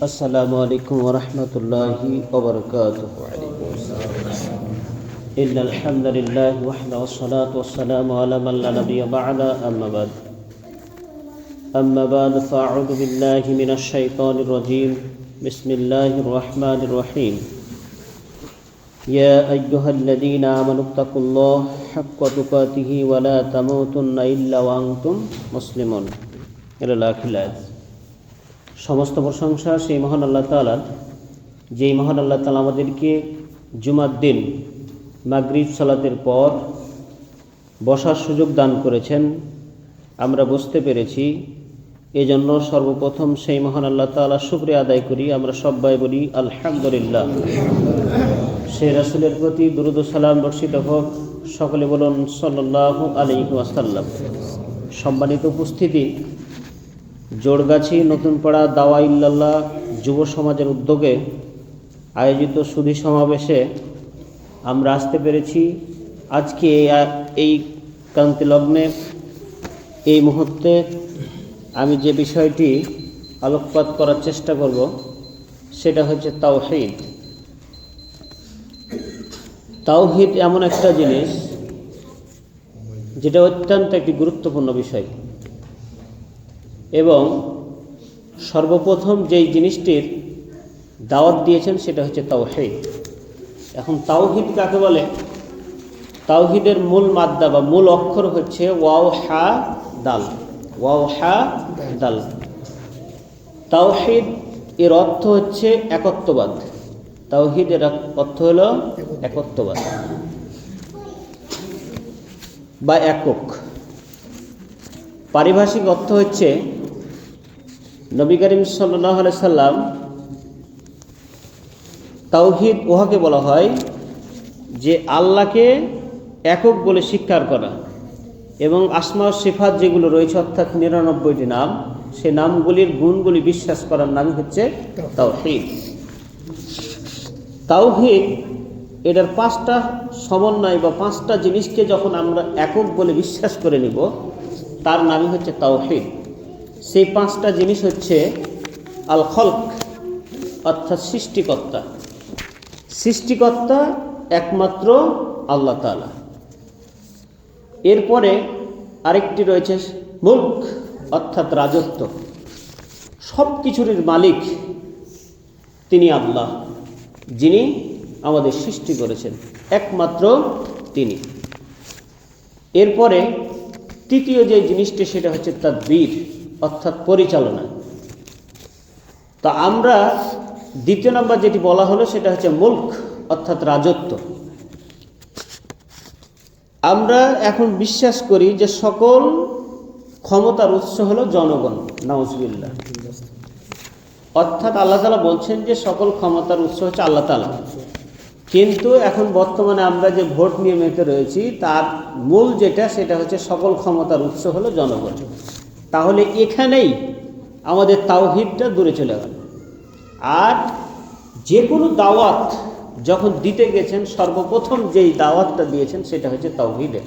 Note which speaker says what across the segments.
Speaker 1: আসসালামু আলাইকুম ওয়া রাহমাতুল্লাহি ওয়া বারাকাতুহু। ইন্নাল হামদালিল্লাহি ওয়াহদাহু ওয়াসসালাতু ওয়াসসালামু আলা মান লা নাবিয়্যা বা'দা আম্মা বা'দ ফাআউযু বিল্লাহি মিনাশ শাইতানির রাজীম। বিসমিল্লাহির রাহমানির রহিম। ইয়া আইয়ুহাল্লাযীনা আমানুত্তাকুল্লাহা হাক্কা তুকাতিহি ওয়া লা তামুতুন্না ইল্লা ওয়া আনতুম মুসলিমুন। ইলা আখির আয়াত। সমস্ত প্রশংসা সেই মহান আল্লাহ তাআলার, যেই মহান আল্লাহ তাআলা আমাদেরকে জুমার দিন মাগরিব সালাতের পর বসার সুযোগ দান করেছেন, আমরা বুঝতে পেরেছি। এজন্য সর্বপ্রথম সেই মহান আল্লাহ তাআলার শুকরিয়া আদায় করি। আমরা সবাই বলি আলহামদুলিল্লাহ। সেই রাসূলের প্রতি দুরূদ ও সালাম বর্ষিত হোক। সকলে বলুন সাল্লাল্লাহু আলাইহি ওয়াসাল্লাম। সম্মানিত উপস্থিতি, জোড়গাছি নতুনপাড়া দাওয়া ইল্লাল্লাহ যুব সমাজের উদ্যোগে আয়োজিত সুধী সমাবেশে আমরা আসতে পেরেছি। আজকে এই ক্রান্তি লগ্নে এই মুহূর্তে আমি যে বিষয়টি আলোকপাত করার চেষ্টা করব সেটা হচ্ছে তাওহীদ। তাওহীদ এমন একটা জিনিস যেটা অত্যন্ত একটি গুরুত্বপূর্ণ বিষয়, এবং সর্বপ্রথম যেই জিনিসটির দাওয়াত দিয়েছেন সেটা হচ্ছে তাওহীদ। এখন তাওহীদ কাকে বলে? তাওহীদের মূল মাদ্দা বা মূল অক্ষর হচ্ছে ওয়াও হা দাল। ওয়াও হা দাল। তাওহীদ এর অর্থ হচ্ছে একত্ববাদ। তাওহীদের অর্থ হলো একত্ববাদ বা একক। পারিভাষিক অর্থ হচ্ছে নবী করিম সাল্লাল্লাহু আলাইহি সাল্লাম, তাওহীদ উহাকে বলা হয় যে আল্লাহকে একক বলে স্বীকার করা, এবং আসমা ও সিফাত যেগুলো রয়েছে অর্থাৎ ৯৯টি নাম, সেই নামগুলির গুণগুলি বিশ্বাস করার নামই হচ্ছে তাওহীদ। তাওহীদ এটার ৫টা সমন্বয় বা ৫টা জিনিসকে যখন আমরা একক বলে বিশ্বাস করে নিব তার নামই হচ্ছে তাওহীদ। সেই ৫টা জিনিস হচ্ছে আল খলক অর্থাৎ সৃষ্টিকর্তা। সৃষ্টিকর্তা একমাত্র আল্লাহ তাআলা। এরপরে আরেকটি রয়েছে মুলক অর্থাৎ রাজত্ব। সব কিছুর মালিক তিনি আল্লাহ, যিনি আমাদের সৃষ্টি করেছেন, একমাত্র তিনি। এরপরে তৃতীয় যে জিনিসটি সেটা হচ্ছে তাদবীর অর্থাৎ পরিচালনা। তা আমরা দ্বিতীয় নাম্বার যেটি বলা হলো সেটা হচ্ছে মুলক অর্থাৎ রাজত্ব। আমরা এখন বিশ্বাস করি যে সকল ক্ষমতার উৎস হলো জনগণ। নাউজুবিল্লাহ। অর্থাৎ আল্লাহ তাআলা বলছেন যে সকল ক্ষমতার উৎস হচ্ছে আল্লাহ তাআলা। কিন্তু এখন বর্তমানে আমরা যে ভোট নিয়ে মেতে রয়েছি তার মূল যেটা সেটা হচ্ছে সকল ক্ষমতার উৎস হলো জনগণ। তাহলে এখানেই আমাদের তাওহীদটা দূরে চলে গেল। আর যে কোনো দাওয়াত যখন দিতে গেছেন সর্বপ্রথম যেই দাওয়াতটা দিয়েছেন সেটা হচ্ছে তাওহীদের।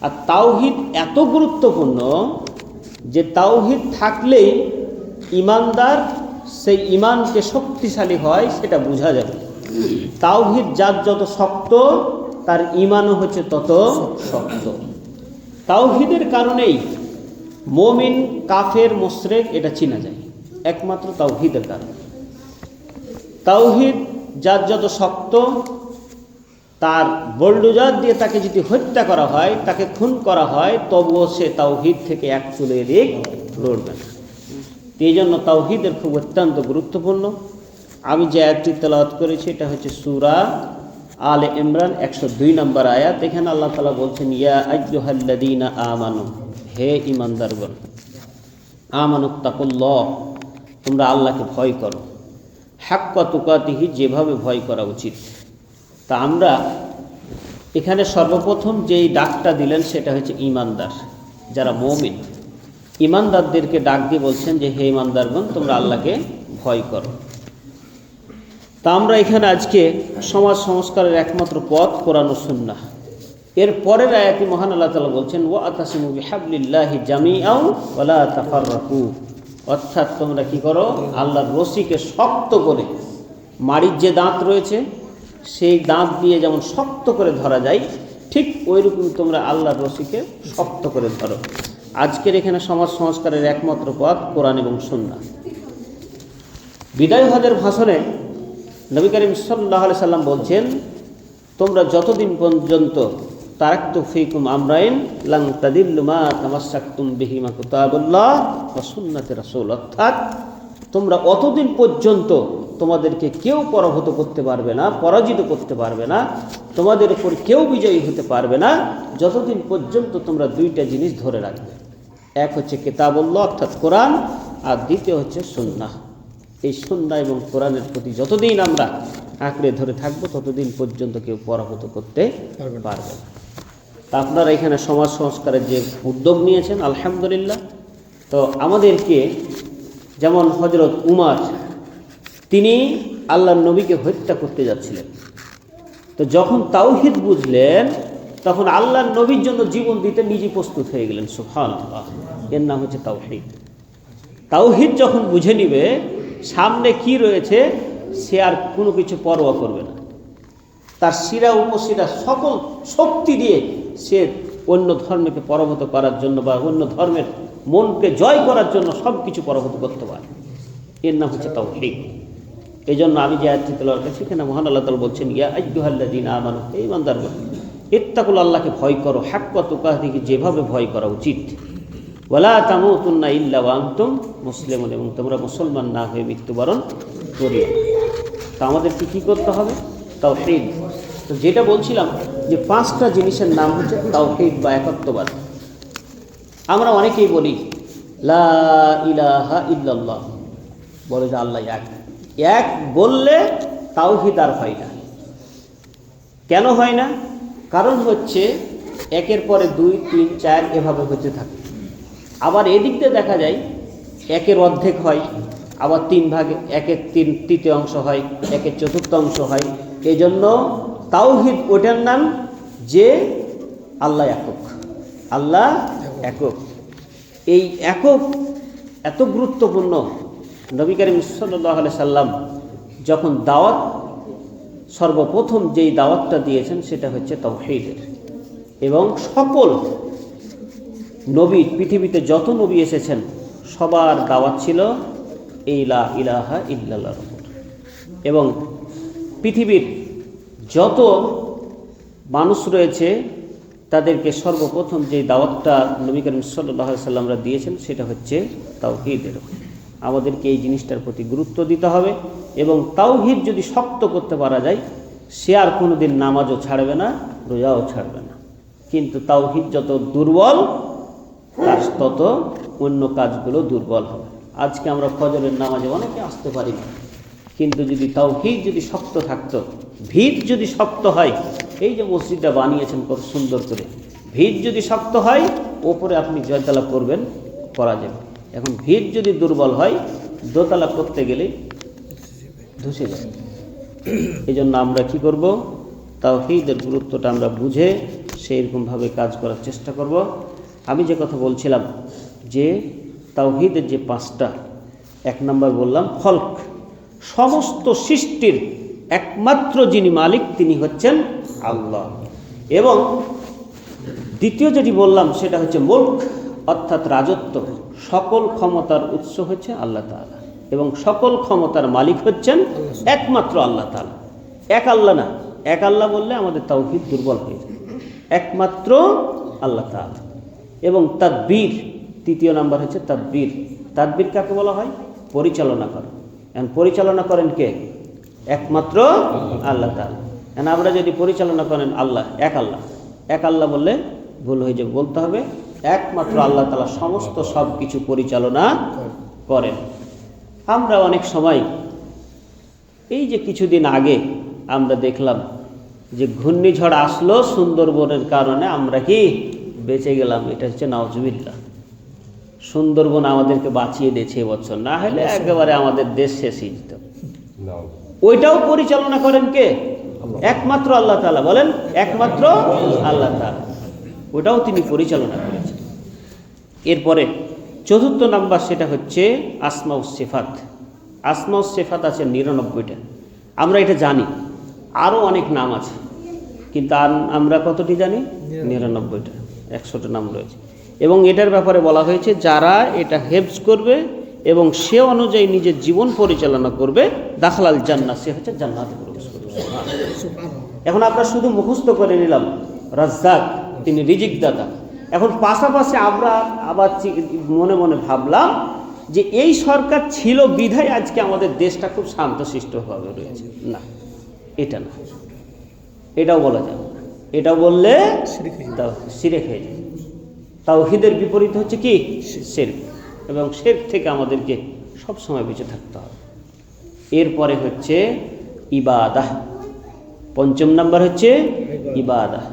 Speaker 1: আর তাওহীদ এত গুরুত্বপূর্ণ যে তাওহীদ থাকলেই ঈমানদার সেই ঈমানকে শক্তিশালী হয় সেটা বোঝা যাবে। তাওহীদ যার যত শক্ত তার ঈমানও হচ্ছে তত শক্ত। তাওহীদের কারণেই মুমিন, কাফের, মুশরিক এটা চেনা যায় একমাত্র তাওহীদের কারণে। তাওহীদ যার যত শক্ত, তার বুলডোজার দিয়ে তাকে যদি হত্যা করা হয়, তাকে খুন করা হয়, তবুও সে তাওহীদ থেকে এক চুলে এদিক লড়বে না। এই জন্য তাওহীদের খুব অত্যন্ত গুরুত্বপূর্ণ। আমি যে আয়াতটি তেলাওয়াত করেছি এটা হচ্ছে সূরা আলে ইমরান ১০২ নম্বর আয়াত। এখানে আল্লাহ তাআলা বলছেন ইয়া আইয়ুহাল্লাযীনা আমানু, হে ঈমানদারগণ, আমানুত্তাকুল্লাহ, তোমরা আল্লাহকে ভয় করো, হাক্কা তুকাতিহি, যেভাবে ভয় করা উচিত। তা আমরা এখানে সর্বপ্রথম যেই ডাকটা দিলেন সেটা হচ্ছে ঈমানদার, যারা মুমিন। ঈমানদারদেরকে ডাক দিয়ে বলছেন যে হে ঈমানদারগণ, তোমরা আল্লাহকে ভয় করো। তা আমরা এখানে আজকে সমাজ সংস্কারের একমাত্র পথ কোরআন ও সুন্নাহ। এর পরের আয়াতে মহান আল্লাহ তাআলা বলছেন ওয়াতাসিমু বিহাবলিল্লাহি জামিআন ওয়া লা তাফাররাকু, অর্থাৎ তোমরা কি করো, আল্লাহর রশিকে শক্ত করে, মাড়ির যে দাঁত রয়েছে সেই দাঁত দিয়ে যেমন শক্ত করে ধরা যায়, ঠিক ওইরকম তোমরা আল্লাহর রশিকে শক্ত করে ধরো। আজকের এখানে সমাজ সংস্কারের একমাত্র পথ কোরআন এবং সুন্নাহ। বিদায় হজের ভাষণে নবী করিম সাল্লাল্লাহু আলাইহি সাল্লাম বলছেন, তোমরা যতদিন পর্যন্ত তারাকতু ফীকুম আমরাইন লান তাদিল্লু মা তামাসসাকতুম বিহিমা কিতাবুল্লাহ ওয়া সুন্নাতি রাসূল, অর্থাৎ তোমরা অতদিন পর্যন্ত তোমাদেরকে কেউ পরাভূত করতে পারবে না, পরাজিত করতে পারবে না, তোমাদের উপর কেউ বিজয়ী হতে পারবে না যতদিন পর্যন্ত তোমরা দুইটা জিনিস ধরে রাখবে। এক হচ্ছে কিতাবুল্লাহ অর্থাৎ কোরআন, আর দ্বিতীয় হচ্ছে সুন্নাহ। এই সুন্নাহ এবং কোরআনের প্রতি যতদিন আমরা আঁকড়ে ধরে থাকবো ততদিন পর্যন্ত কেউ পরাভূত করতে পারবে না। তা আপনারা এখানে সমাজ সংস্কারের যে উদ্যোগ নিয়েছেন আলহামদুলিল্লাহ। তো আমাদেরকে যেমন হযরত উমর, তিনি আল্লাহর নবীকে হত্যা করতে যাচ্ছিলেন, তো যখন তাওহীদ বুঝলেন তখন আল্লাহর নবীর জন্য জীবন দিতে নিজে প্রস্তুত হয়ে গেলেন। সুবহানাল্লাহ, এর নাম হচ্ছে তাওহীদ। তাওহীদ যখন বুঝে নিবে সামনে কি রয়েছে, সে আর কোনো কিছু পরোয়া করবে না। তার শিরা উপশিরা সকল শক্তি দিয়ে সে অন্য ধর্মকে পরাভূত করার জন্য বা অন্য ধর্মের মনকে জয় করার জন্য সব কিছু পরাভূত করতে পারে। এর নাম হচ্ছে তাওহীদ। এই জন্য আমি যে আয়াতটি তেলাওয়াত করেছি, সেখানে মহান আল্লাহ তাআলা বলছেন, ইয়া আইয়ুহাল্লাযীনা আমানু, হে ঈমানদারগণ, ইত্তাকুল্লাহ, আল্লাহকে ভয় করো, হাক্কা তুকাতিহি, যেভাবে ভয় করা উচিত, ওয়ালা তামুতুন্না ইল্লা ওয়া আনতুম মুসলিমুন, এবং তোমরা মুসলমান না হয়ে মৃত্যুবরণ করিও না। তা আমাদেরকে কী করতে হবে? তাওহীদ। তো যেটা বলছিলাম যে 5টা জিনিসের নাম হচ্ছে তাওহীদ বা একত্ববাদ। আমরা অনেকেই বলি লা ইলাহা ইল্লাল্লাহ, বলে যে আল্লাহ এক। এক বললে তাওহীদ আর হয় না। কেন হয় না? কারণ হচ্ছে একের পরে 2, 3, 4 এভাবে হতে থাকে। আবার এদিক দিয়ে দেখা যায় একের অর্ধেক হয়, আবার 3 ভাগে, একের 3/3 অংশ হয়, একের 1/4 অংশ হয়। এই জন্য তাওহীদ ওটার নাম যে আল্লাহ একক, আল্লাহ একক। এই একক এত গুরুত্বপূর্ণ। নবী করিম সাল্লাল্লাহু আলাইহি সাল্লাম যখন দাওয়াত, সর্বপ্রথম যেই দাওয়াতটা দিয়েছেন সেটা হচ্ছে তাওহীদের। এবং সকল নবী, পৃথিবীতে যত নবী এসেছেন সবার দাওয়াত ছিল এই লা ইলাহা ইল্লাল্লাহর উপর। এবং পৃথিবীর যত মানুষ রয়েছে তাদেরকে সর্বপ্রথম যে দাওয়াতটা নবী করিম সাল্লাল্লাহু আলাইহি সাল্লামরা দিয়েছেন সেটা হচ্ছে তাওহীদের। আমাদেরকে এই জিনিসটার প্রতি গুরুত্ব দিতে হবে। এবং তাওহীদ যদি শক্ত করতে পারা যায়, সে আর কোনোদিন নামাজও ছাড়বে না, রোজাও ছাড়বে না। কিন্তু তাওহীদ যত দুর্বল, তার তত অন্য কাজগুলো দুর্বল হবে। আজকে আমরা ফজরের নামাজে অনেকে আসতে পারি না, কিন্তু যদি তাওহীদ যদি শক্ত থাকতো, ভিত যদি শক্ত হয়, এই যে মসজিদটা বানিয়েছেন কত সুন্দর করে, ভিত যদি শক্ত হয় ওপরে আপনি জয়তলা করবেন, করা যাবে। এখন ভিত যদি দুর্বল হয়, দোতলা করতে গেলে ধসে যাবে। এই জন্য আমরা কি করব? তাওহীদের গুরুত্বটা আমরা বুঝে সেইরকমভাবে কাজ করার চেষ্টা করব। আমি যে কথা বলছিলাম যে তাওহীদের যে 5টা, 1 নম্বর বললাম খলক, সমস্ত সৃষ্টির একমাত্র যিনি মালিক তিনি হচ্ছেন আল্লাহ। এবং দ্বিতীয় যেটি বললাম সেটা হচ্ছে মুলক অর্থাৎ রাজত্ব। সকল ক্ষমতার উৎস হচ্ছে আল্লাহ তাআলা এবং সকল ক্ষমতার মালিক হচ্ছেন একমাত্র আল্লাহ তাআলা। এক আল্লাহ না, এক আল্লাহ বললে আমাদের তাওহীদ দুর্বল হয়ে যায়। একমাত্র আল্লাহ তাআলা। এবং তাদবীর, 3য় নাম্বার হচ্ছে তাদবীর। তাদবীর কাকে বলা হয়? পরিচালনা করেন। এখন পরিচালনা করেন কে? একমাত্র আল্লাহ তাআলা। এখন আমরা যদি পরিচালনা করেন আল্লাহ, এক আল্লাহ, এক আল্লাহ বললে ভুল হয়ে যাবে, বলতে হবে একমাত্র আল্লাহ তাআলা সমস্ত সব কিছু পরিচালনা করেন। আমরা অনেক সময়, এই যে কিছুদিন আগে আমরা দেখলাম যে ঘূর্ণিঝড় আসলো সুন্দরবনের কারণে আমরা কি বেঁচে গেলাম, এটা হচ্ছে নাউজুবিল্লাহ। সুন্দরবন আমাদেরকে বাঁচিয়ে দিয়েছে এবছর, না হলে একেবারে আমাদের দেশ শেষ হয়ে যেত। ওইটাও পরিচালনা করেন কে? একমাত্র আল্লাহ তাআলা। বলেন একমাত্র আল্লাহ তাআলা, ওটাও তিনি পরিচালনা করেছেন। এরপরে চতুর্থ নাম্বার সেটা হচ্ছে আসমাউ সিফাত। আসমাউ সিফাত আছে 99টা, আমরা এটা জানি। আরও অনেক নাম আছে, কিন্তু আমরা কতটি জানি? 99টা। 100টা নাম রয়েছে। এবং এটার ব্যাপারে বলা হয়েছে যারা এটা হেফজ করবে এবং সে অনুযায়ী নিজের জীবন পরিচালনা করবে, দাখালাল জান্নাত, সে হচ্ছে জান্নাতে প্রবেশ করবে। এখন আমরা শুধু মুখস্থ করে নিলাম রাজ্জাক, তিনি রিজিক দাতা। এখন পাশাপাশি আমরা আবার মনে মনে ভাবলাম যে এই সরকার ছিল বিধায় আজকে আমাদের দেশটা খুব শান্তশিষ্টভাবে রয়েছে। না, এটা না, এটাও বলা যাবে না। এটাও বললে শিরক হয়ে যায়। তাওহীদের বিপরীত হচ্ছে কি? শিরক। এবং শিরক থেকে আমাদেরকে সবসময় বেঁচে থাকতে হবে। এরপরে হচ্ছে ইবাদাহ। পঞ্চম নাম্বার হচ্ছে ইবাদাহ।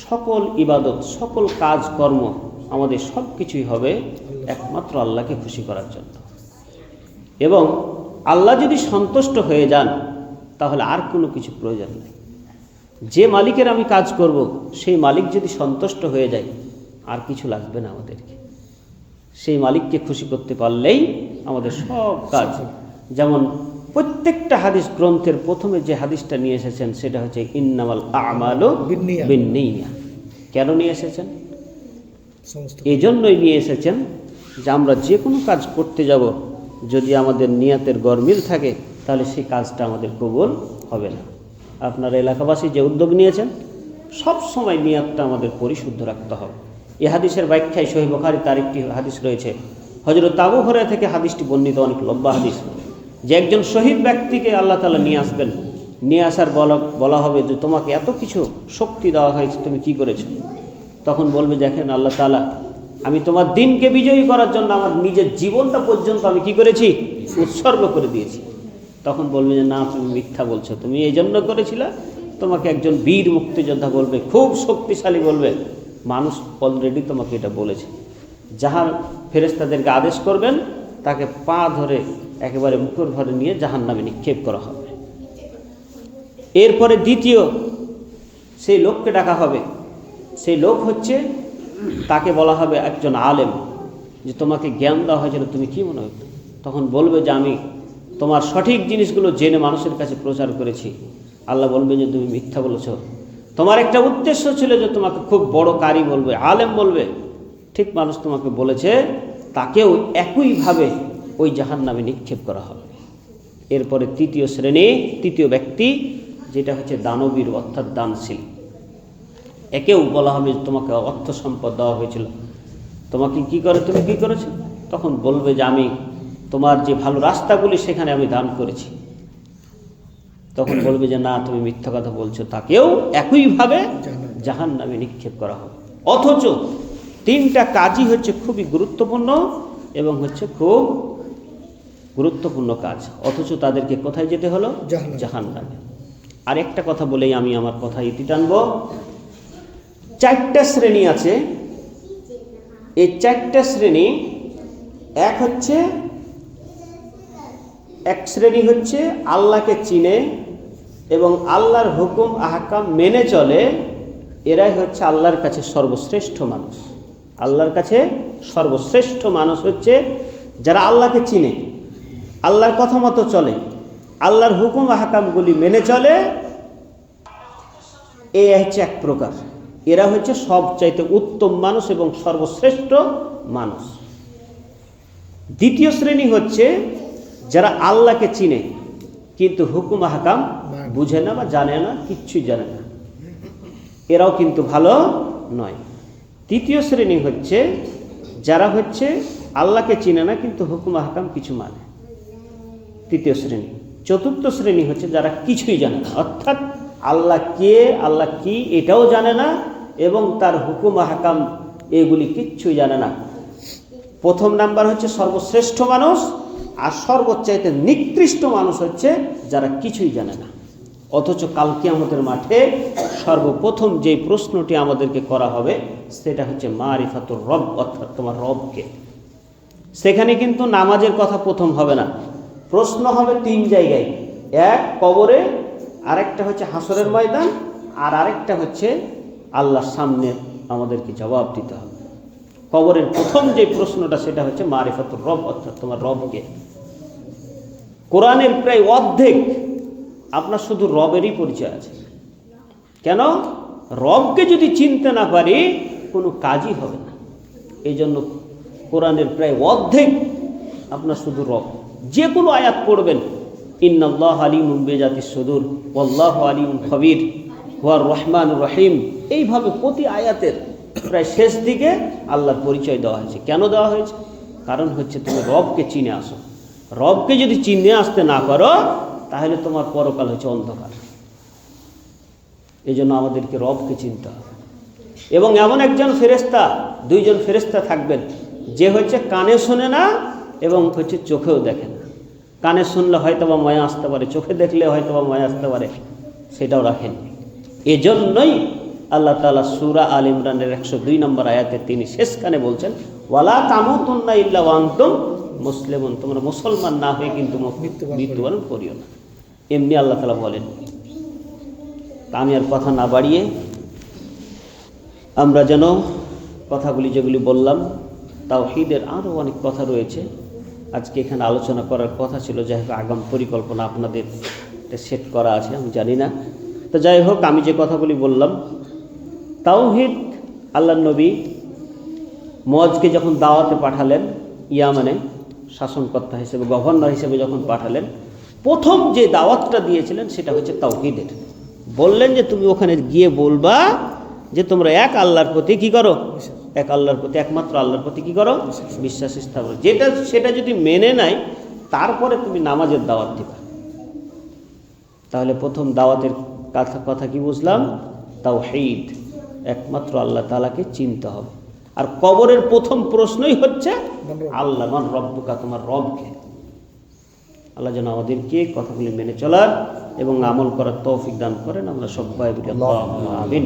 Speaker 1: সকল ইবাদত, সকল কাজকর্ম, আমাদের সব কিছুই হবে একমাত্র আল্লাহকে খুশি করার জন্য। এবং আল্লাহ যদি সন্তুষ্ট হয়ে যান তাহলে আর কোনো কিছু প্রয়োজন নেই। যে মালিকের আমি কাজ করব, সেই মালিক যদি সন্তুষ্ট হয়ে যায় আর কিছু লাগবে না আমাদেরকে। সেই মালিককে খুশি করতে পারলেই আমাদের সব কাজ। যেমন প্রত্যেকটা হাদিস গ্রন্থের প্রথমে যে হাদিসটা নিয়ে এসেছেন সেটা হচ্ছে ইন্নামাল আ'মালু বিন্নিয়া। কেন নিয়ে এসেছেন? এজন্যই নিয়ে এসেছেন যে আমরা যে কোনো কাজ করতে যাব, যদি আমাদের নিয়াতের গরমিল থাকে তাহলে সেই কাজটা আমাদের কবুল হবে না। আপনার এলাকাবাসী যে উদ্যোগ নিয়েছেন, সব সময় নিয়াতটা আমাদের পরিশুদ্ধ রাখতে হবে। এই হাদিসের ব্যাখ্যায় সহিহ বুখারীতে আরেকটি হাদিস রয়েছে, হযরত আবু হুরায়রা থেকে হাদিসটি বর্ণিত, অনেক লম্বা হাদিস, যে একজন শহীদ ব্যক্তিকে আল্লাহ তাআলা নিয়ে আসবেন। নিয়ে আসার বলা হবে যে তোমাকে এত কিছু শক্তি দেওয়া হয়েছে, তুমি কি করেছো? তখন বলবে, দেখেন আল্লাহ তাআলা, আমি তোমার দিনকে বিজয়ী করার জন্য আমার নিজের জীবনটা পর্যন্ত আমি কি করেছি? উৎসর্গ করে দিয়েছি। তখন বলবে যে না, তুমি মিথ্যা বলছো, তুমি এই জন্য করেছিলে। তোমাকে একজন বীর মুক্তিযোদ্ধা বলবে, খুব শক্তিশালী বলবে, মানুষ অলরেডি তোমাকে এটা বলেছে। যাহার ফেরেশতাদেরকে আদেশ করবেন, তাকে পা ধরে একেবারে মুখর ভরে নিয়ে জাহান্নামে নিক্ষেপ করা হবে। এরপরে দ্বিতীয় সেই লোককে ডাকা হবে। সেই লোক হচ্ছে, তাকে বলা হবে একজন আলেম, যে তোমাকে জ্ঞান দেওয়া হয়েছিল, তুমি কি মনে হয়? তখন বলবে যে আমি তোমার সঠিক জিনিসগুলো জেনে মানুষের কাছে প্রচার করেছি। আল্লাহ বলবে যে তুমি মিথ্যা বলেছ, তোমার একটা উদ্দেশ্য ছিল যে তোমাকে খুব বড় কারি বলবে, আলেম বলবে, ঠিক মানুষ তোমাকে বলেছে। তাকেও একইভাবে ওই জাহান্নামে নিক্ষেপ করা হবে। এরপরে তৃতীয় শ্রেণী, তৃতীয় ব্যক্তি, যেটা হচ্ছে দানবীর, অর্থাৎ দানশীল। একেও বলা হবে তোমাকে অর্থ সম্পদ দেওয়া হয়েছিল, তোমাকে কি করে, তুমি কি করেছো? তখন বলবে যে আমি তোমার যে ভালো রাস্তাগুলি সেখানে আমি দান করেছি। তখন বলবে যে না, তুমি মিথ্যা কথা বলছো। তাকেও একইভাবে জাহান্নামে নিক্ষেপ করা হবে। অথচ তিনটা কাজই হচ্ছে খুবই গুরুত্বপূর্ণ এবং হচ্ছে খুব গুরুত্বপূর্ণ কাজ, অথচ তাদেরকে কোথায় যেতে হলো? জাহান্নামে। আর একটা কথা বলেই আমি আমার কথা ইতি টানব। চারটা শ্রেণী আছে। এই চারটা শ্রেণী, এক শ্রেণী হচ্ছে আল্লাহকে চিনে এবং আল্লাহর হুকুম আহকাম মেনে চলে। এরাই হচ্ছে আল্লাহর কাছে সর্বশ্রেষ্ঠ মানুষ। আল্লাহর কাছে সর্বশ্রেষ্ঠ মানুষ হচ্ছে যারা আল্লাহকে চিনে, আল্লাহর কথা মতো চলে, আল্লাহর হুকুম আহকামগুলি মেনে চলে। এই হচ্ছে এক প্রকার। এরা হচ্ছে সবচাইতে উত্তম মানুষ এবং সর্বশ্রেষ্ঠ মানুষ। দ্বিতীয় শ্রেণী হচ্ছে যারা আল্লাহকে চিনে কিন্তু হুকুম আহকাম বুঝে না বা জানে না, কিচ্ছুই জানে না, এরাও কিন্তু ভালো নয়। তৃতীয় শ্রেণী হচ্ছে যারা হচ্ছে আল্লাহকে চিনে না কিন্তু হুকুম আহকাম কিছু মানে, তৃতীয় শ্রেণী। চতুর্থ শ্রেণী হচ্ছে যারা কিছুই জানে না, অর্থাৎ আল্লাহ কে, আল্লাহ কি এটাও জানে না এবং তার হুকুম আহকাম এগুলি কিচ্ছুই জানে না। প্রথম নাম্বার হচ্ছে সর্বশ্রেষ্ঠ মানুষ, আর সর্বচাইতে নিকৃষ্ট মানুষ হচ্ছে যারা কিছুই জানে না। অথচ কাল কিয়ামতের মাঠে সর্বপ্রথম যে প্রশ্নটি আমাদেরকে করা হবে সেটা হচ্ছে মারিফাতুর রব, অর্থাৎ তোমার রবকে। সেখানে কিন্তু নামাজের কথা প্রথম হবে না, প্রশ্ন হবে তিন জায়গায়, এক কবরে, আরেকটা হচ্ছে হাসরের ময়দান, আর আরেকটা হচ্ছে আল্লাহর সামনে আমাদেরকে জবাব দিতে হবে। কবরের প্রথম যে প্রশ্নটা সেটা হচ্ছে মারিফাতুর রব, অর্থাৎ তোমার রবকে। কোরআনের প্রায় অর্ধেক আপনার শুধু রবেরই পরিচয় আছে। কেন? রবকে যদি চিনতে না পারি কোনো কাজই হবে না। এই জন্য কোরআনের প্রায় অর্ধেক আপনার শুধু রব। যে কোনো আয়াত পড়বেন, ইন্নাল্লাহ আলিমুম বিজাতিস সুদূর ওয়াল্লাহু আলিমুন খবীর ওয়ার রহমানুর রহিম, এইভাবে প্রতি আয়াতের প্রায় শেষ দিকে আল্লাহর পরিচয় দেওয়া হয়েছে। কেন দেওয়া হয়েছে? কারণ হচ্ছে তুমি রবকে চিনে আসো। রবকে যদি চিনে আসতে না পারো তাহলে তোমার পরকাল হচ্ছে অন্ধকার। এই জন্য আমাদেরকে রবকে চিনতে হবে। এবং এমন একজন ফেরেশতা, দুইজন ফেরেশতা থাকবেন, যে হচ্ছে কানে শোনে না এবং হচ্ছে চোখেও দেখে না। কানে শুনলে হয়তো বা মায়া আসতে পারে, চোখে দেখলে হয়তো বা মায়া আসতে পারে, সেটাও রাখেন। এজন্যই আল্লাহ তাআলা সূরা আল ইমরানের 102 নম্বর আয়াতে তিনি শেষখানে বলছেন, ওয়ালা তামুতুন্না ইল্লা ওয়া আনতুম মুসলিমুন, তোমরা মুসলমান না হয়ে কিন্তু মৃত্যুবরণ করিও না। এমনি আল্লাহ তাআলা বলেন। তা আমি আর কথা না বাড়িয়ে আমরা যেন কথাগুলি যেগুলি বললাম, তাওহীদের আরও অনেক কথা রয়েছে, আজকে এখানে আলোচনা করার কথা ছিল। যাই হোক, আগাম পরিকল্পনা আপনাদের সেট করা আছে, আমি জানি না। তো যাই হোক, আমি যে কথাগুলি বললাম, তাওহীদ, আল্লাহর নবী মুআজকে যখন দাওয়াতে পাঠালেন, ইয়ামানে শাসনকর্তা হিসেবে, গভর্নর হিসেবে যখন পাঠালেন, প্রথম যে দাওয়াতটা দিয়েছিলেন সেটা হচ্ছে তাওহীদের। বললেন যে তুমি ওখানে গিয়ে বলবা যে তোমরা এক আল্লাহর প্রতি কি করো, এক আল্লাহর প্রতি, একমাত্র আল্লাহর প্রতি কি করো, বিশ্বাস স্থাপন। সেটা যদি মেনে নাই, তারপরে তুমি নামাজের দাওয়াত দিবা। তাহলে প্রথম দাওয়াতের কথা কি বুঝলাম? তাওহীদ, একমাত্র আল্লাহ তাআলাকে চিনতে হবে। আর কবরের প্রথম প্রশ্নই হচ্ছে আল্লাহ, মান রব্বুকা, তোমার রবকে। আল্লাহ যেন আমাদেরকে কথাগুলি মেনে চলার এবং আমল করার তৌফিক দান করেন। আমরা সবাই বলি আল্লাহুম্মা আমিন।